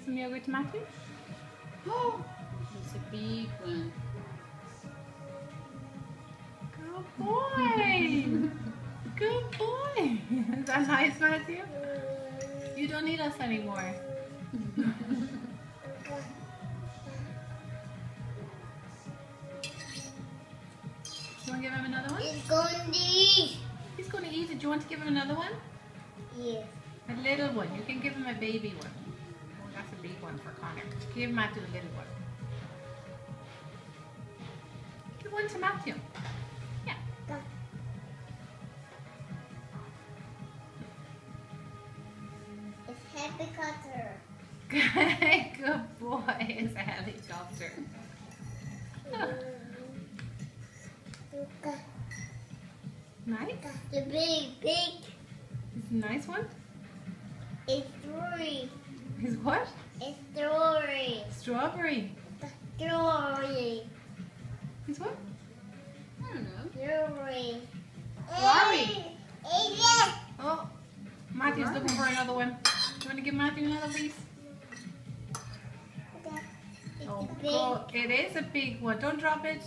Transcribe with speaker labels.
Speaker 1: some yogurt to Matthew? Oh,
Speaker 2: It's a big one.
Speaker 1: good boy. Good boy. Is that nice, Matthew? You don't need us anymore. Do you want to give him another one?
Speaker 3: He's going to eat.
Speaker 1: He's going to eat it. Do you want to give him another one?
Speaker 3: Yes.
Speaker 1: A little one. You can give him a baby one. Oh, that's a big one for Connor. Give Matthew a little one. Give one to Matthew. Yeah.
Speaker 3: It's helicopter.
Speaker 1: Good boy. It's a helicopter. Nice.
Speaker 3: The big.
Speaker 1: It's a nice one.
Speaker 3: It's three.
Speaker 1: Is what?
Speaker 3: It's three.
Speaker 1: Strawberry.
Speaker 3: Three.
Speaker 1: Is what?
Speaker 2: I don't know.
Speaker 3: Three.
Speaker 1: Flurry.
Speaker 3: Yes.
Speaker 1: Oh, Matthew's looking for another one. Do you want to give Matthew another piece?
Speaker 3: It's
Speaker 1: Oh,
Speaker 3: a big.
Speaker 1: God. It is a big one. Don't drop it.